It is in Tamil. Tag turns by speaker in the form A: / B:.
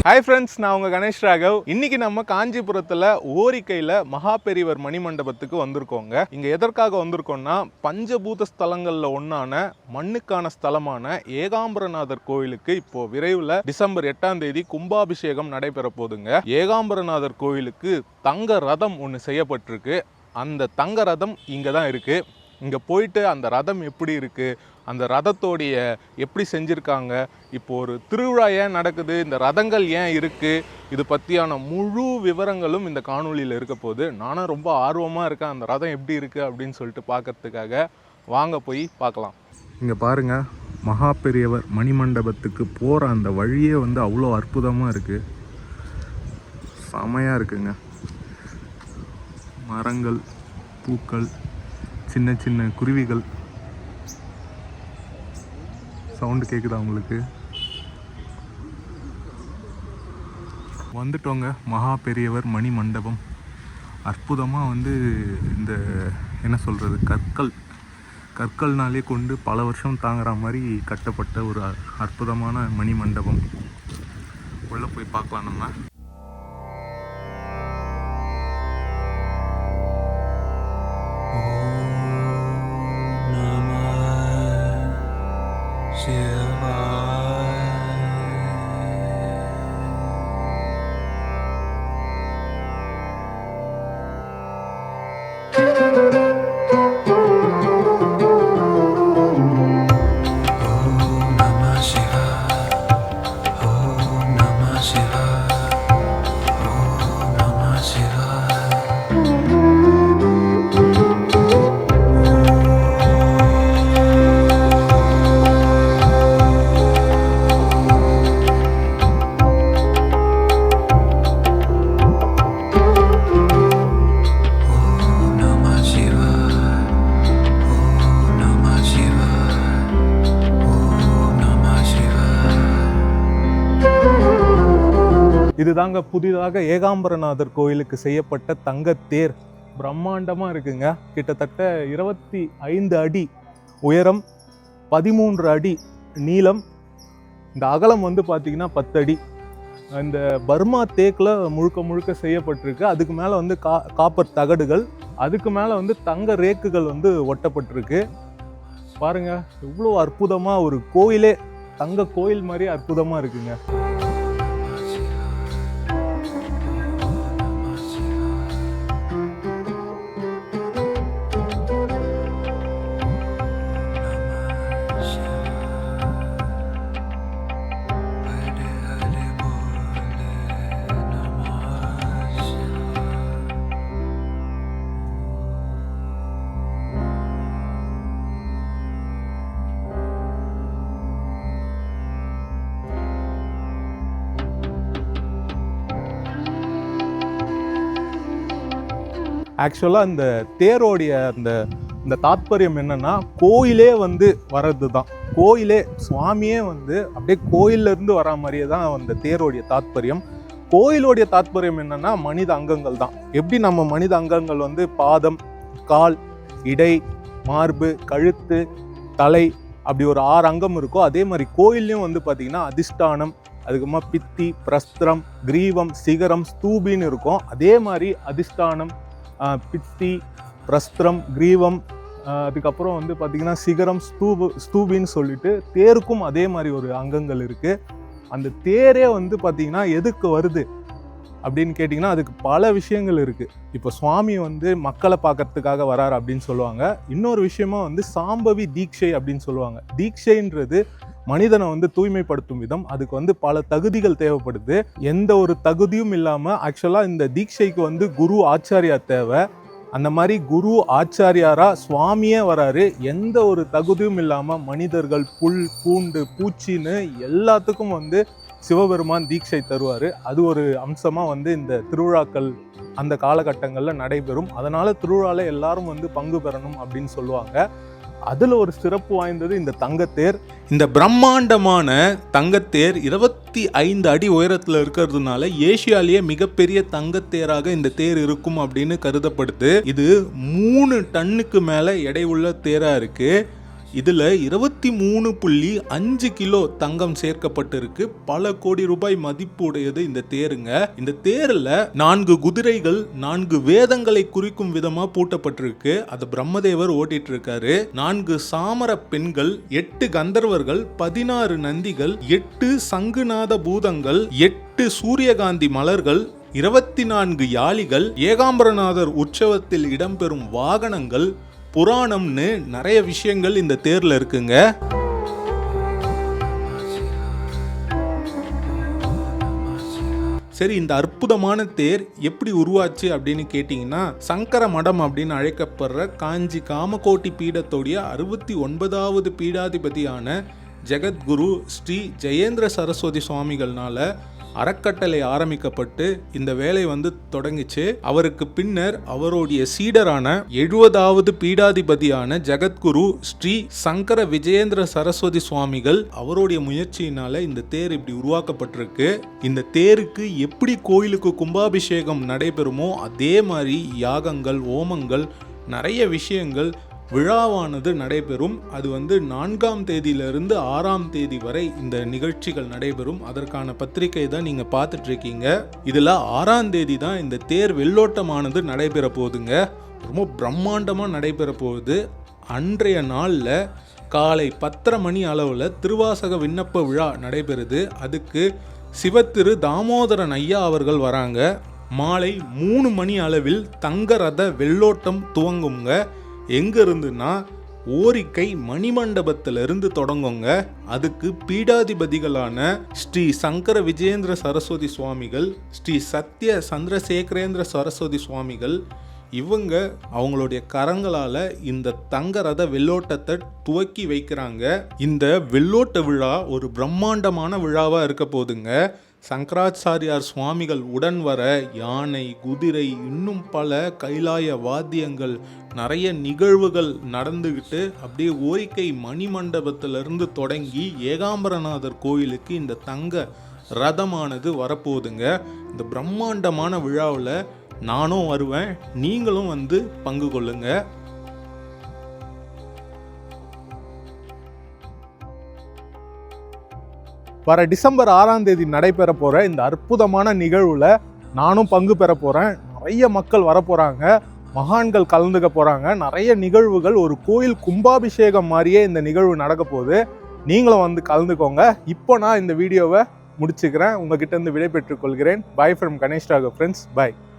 A: ஹாய் ஃப்ரெண்ட்ஸ், நான் உங்கள் கணேஷ் ராகவ். இன்னைக்கு நம்ம காஞ்சிபுரத்தில் ஓரிக்கையில் மகாபெரிவர் மணிமண்டபத்துக்கு வந்திருக்கோங்க. இங்கே எதற்காக வந்திருக்கோம்னா, பஞ்சபூத ஸ்தலங்களில் ஒன்றான மண்ணுக்கான ஸ்தலமான ஏகாம்பரநாதர் கோயிலுக்கு இப்போ விரைவில் டிசம்பர் 8ஆம் தேதி கும்பாபிஷேகம் நடைபெற போதுங்க. ஏகாம்பரநாதர் கோயிலுக்கு தங்க ரதம் ஒன்று செய்யப்பட்டிருக்கு. அந்த தங்க ரதம் இங்கே தான் இருக்குது. இங்கே போயிட்டு அந்த ரதம் எப்படி இருக்குது, அந்த ரதத்தோடைய எப்படி செஞ்சுருக்காங்க, இப்போ ஒரு திருவிழா ஏன் நடக்குது, இந்த ரதங்கள் ஏன் இருக்குது, இது பற்றியான முழு விவரங்களும் இந்த காணொலியில் இருக்க போது. நானும் ரொம்ப ஆர்வமாக இருக்கேன் அந்த ரதம் எப்படி இருக்குது அப்படின்னு சொல்லிட்டு பார்க்கறதுக்காக. வாங்க போய் பார்க்கலாம். இங்கே பாருங்கள், மகாபெரியவர் மணிமண்டபத்துக்கு போகிற அந்த வழியே அவ்வளோ அற்புதமாக இருக்குது. செமையாக இருக்குங்க. மரங்கள், பூக்கள், சின்ன சின்ன குருவிகள் சவுண்டு கேட்குதா உங்களுக்கு? வந்துட்டோங்க மகாபெரியவர் மணி மண்டபம். அற்புதமாக இந்த என்ன சொல்கிறது, கற்கள்னாலே கொண்டு பல வருஷம் தாங்குற மாதிரி கட்டப்பட்ட ஒரு அற்புதமான மணி மண்டபம். உள்ளே போய் பார்க்கலாம் நம்ம. இதுதாங்க புதிதாக ஏகாம்பரநாதர் கோயிலுக்கு செய்யப்பட்ட தங்கத்தேர். பிரம்மாண்டமாக இருக்குங்க. கிட்டத்தட்ட 25 அடி உயரம், 13 அடி நீளம். இந்த அகலம் பார்த்திங்கன்னா 10 அடி. இந்த பர்மா தேக்கில் முழுக்க செய்யப்பட்டிருக்கு. அதுக்கு மேலே காப்பர் தகடுகள், அதுக்கு மேலே தங்க ரேக்குகள் ஒட்டப்பட்டிருக்கு. பாருங்கள், இவ்வளோ அற்புதமாக ஒரு கோயிலே, தங்க கோயில் மாதிரி அற்புதமாக இருக்குங்க. ஆக்சுவலாக இந்த தேரோடைய இந்த தாத்பரியம் என்னன்னா, கோயிலே வர்றது தான். கோயிலே சுவாமியே அப்படியே கோயிலேருந்து வரா மாதிரியே தான் அந்த தேரோடைய தாத்பரியம். கோயிலோடைய தாத்பரியம் என்னன்னா, மனித அங்கங்கள் தான். எப்படி நம்ம மனித அங்கங்கள் பாதம், கால், இடை, மார்பு, கழுத்து, தலை, அப்படி ஒரு 6 அங்கம் இருக்கோ, அதே மாதிரி கோயில்லையும் பார்த்திங்கன்னா அதிஷ்டானம், அதுக்கப்புறமா பித்தி, பிரஸ்திரம், கிரீவம், சிகரம், ஸ்தூபின்னு இருக்கும். அதே மாதிரி அதிஷ்டானம், பித்தி, பிரஸ்திரம், கிரீவம், அதுக்கப்புறம் பார்த்திங்கன்னா சிகரம், ஸ்தூபின்னு சொல்லிட்டு தேருக்கும் அதே மாதிரி ஒரு அங்கங்கள் இருக்குது. அந்த தேரே பார்த்திங்கன்னா எதுக்கு வருது அப்படின்னு கேட்டிங்கன்னா, அதுக்கு பல விஷயங்கள் இருக்குது. இப்போ சுவாமி மக்களை பார்க்கறதுக்காக வராரு அப்படின்னு சொல்லுவாங்க. இன்னொரு விஷயமா சாம்பவி தீட்சை அப்படின்னு சொல்லுவாங்க. தீட்சைன்றது மனிதனை தூய்மைப்படுத்தும் விதம். அதுக்கு பல தகுதிகள் தேவைப்படுது. எந்த ஒரு தகுதியும் இல்லாமல் ஆக்சுவலாக இந்த தீட்சைக்கு குரு ஆச்சாரியா தேவை. அந்த மாதிரி குரு ஆச்சாரியாரா சுவாமியே வராரு. எந்த ஒரு தகுதியும் இல்லாமல் மனிதர்கள், புல், பூண்டு, பூச்சின்னு எல்லாத்துக்கும் சிவபெருமான் தீட்சை தருவார். அது ஒரு அம்சமாக இந்த திருவிழாக்கள் அந்த காலகட்டங்களில் நடைபெறும். அதனால் திருவிழாவில் எல்லாரும் பங்கு பெறணும் அப்படின்னு சொல்லுவாங்க. அதில் ஒரு சிறப்பு வாய்ந்தது இந்த தங்கத்தேர். இந்த பிரம்மாண்டமான தங்கத்தேர் 25 அடி உயரத்தில் இருக்கிறதுனால ஏசியாலேயே மிகப்பெரிய தங்கத்தேராக இந்த தேர் இருக்கும் அப்படின்னு கருதப்படுது. இது 3 டன்னுக்கு மேலே எடை உள்ள தேராக இருக்குது. இதுல 23.5 கிலோ தங்கம் சேர்க்கப்பட்டிருக்கு. பல கோடி ரூபாய் மதிப்புடையது இந்த தேருங்க. இந்த தேர்ல 4 குதிரைகள் 4 வேதங்களை குறிக்கும் விதமா பூட்டப்பட்டிருக்கு. அது பிரம்மதேவர் ஓட்டிட்டு இருக்காரு. 4 சாமர பெண்கள், 8 கந்தர்வர்கள், 16 நந்திகள், 8 சங்குநாத பூதங்கள், 8 சூரியகாந்தி மலர்கள், 24 யாளிகள், ஏகாம்பரநாதர் உற்சவத்தில் இடம்பெறும் வாகனங்கள், புராணம்னு நிறைய விஷயங்கள் இந்த தேர்ல இருக்குங்க. சரி, இந்த அற்புதமான தேர் எப்படி உருவாச்சு அப்படின்னு கேட்டீங்கன்னா, சங்கர மடம் அப்படின்னு அழைக்கப்படுற காஞ்சி காமகோட்டி பீடத்தோடைய 69வது பீடாதிபதியான ஜெகத்குரு ஸ்ரீ ஜெயேந்திர சரஸ்வதி சுவாமிகள்னால அறக்கட்டளை ஆரம்பிக்கப்பட்டு இந்த வேலை தொடங்கிச்சு. அவருக்கு பின்னர் அவருடைய சீடரான 70வது பீடாதிபதியான ஜெகத்குரு ஸ்ரீ சங்கர விஜயேந்திர சரஸ்வதி சுவாமிகள் அவருடைய முயற்சியினால இந்த தேர் இப்படி உருவாக்கப்பட்டிருக்கு. இந்த தேருக்கு எப்படி கோயிலுக்கு கும்பாபிஷேகம் நடைபெறுமோ அதே மாதிரி யாகங்கள், ஹோமங்கள், நிறைய விஷயங்கள், விழாவானது நடைபெறும். அது 4ஆம் தேதியிலிருந்து 6ஆம் தேதி வரை இந்த நிகழ்ச்சிகள் நடைபெறும். அதற்கான பத்திரிகை தான் நீங்க பார்த்துட்டு இருக்கீங்க. இதுல 6ஆம் தேதி தான் இந்த தேர் வெள்ளோட்டமானது நடைபெற போகுதுங்க. ரொம்ப பிரம்மாண்டமா நடைபெற போகுது. அன்றைய நாள்ல காலை 10:30 மணி அளவில் திருவாசக விண்ணப்ப விழா நடைபெறுது. அதுக்கு சிவத்திரு தாமோதரன் ஐயா அவர்கள் வராங்க. மாலை 3 மணி அளவில் தங்க ரத வெள்ளோட்டம் துவங்குங்க. எங்க இருந்துன்னா ஓரிக்கை மணிமண்டபத்திலிருந்து தொடங்குங்க. அதுக்கு பீடாதிபதிகளான ஸ்ரீ சங்கர விஜயேந்திர சரஸ்வதி சுவாமிகள், ஸ்ரீ சத்ய சந்திரசேகரேந்திர சரஸ்வதி சுவாமிகள் இவங்க அவங்களுடைய கரங்களால இந்த தங்க ரத வெள்ளோட்டத்தை துவக்கி வைக்கிறாங்க. இந்த வெள்ளோட்ட விழா ஒரு பிரம்மாண்டமான விழாவா இருக்க போதுங்க. சங்கராச்சாரியார் சுவாமிகள் உடன் வர யானை, குதிரை, இன்னும் பல கைலாய வாத்தியங்கள், நிறைய நிகழ்வுகள் நடந்துகிட்டு அப்படியே ஓரிக்கை மணிமண்டபத்திலிருந்து தொடங்கி ஏகாம்பரநாதர் கோயிலுக்கு இந்த தங்க ரதமானது வரப்போகுதுங்க. இந்த பிரம்மாண்டமான விழாவில் நானும் வருவேன், நீங்களும் பங்கு கொள்ளுங்க. வர டிசம்பர் 6ஆம் தேதி நடைபெற போற இந்த அற்புதமான நிகழ்வுல நானும் பங்கு பெற போறேன். நிறைய மக்கள் வர போறாங்க, மகான்கள் கலந்துக்க போறாங்க. நிறைய நிகழ்வுகள், ஒரு கோயில் கும்பாபிஷேகம் மாதிரியே இந்த நிகழ்வு நடக்க போகுது. நீங்களும் கலந்துக்கோங்க. இப்போ நான் இந்த வீடியோவை முடிச்சுக்கிறேன். உங்ககிட்ட இருந்து விடை பெற்றுக் கொள்கிறேன். Bye from Ganesh Raghav friends. By.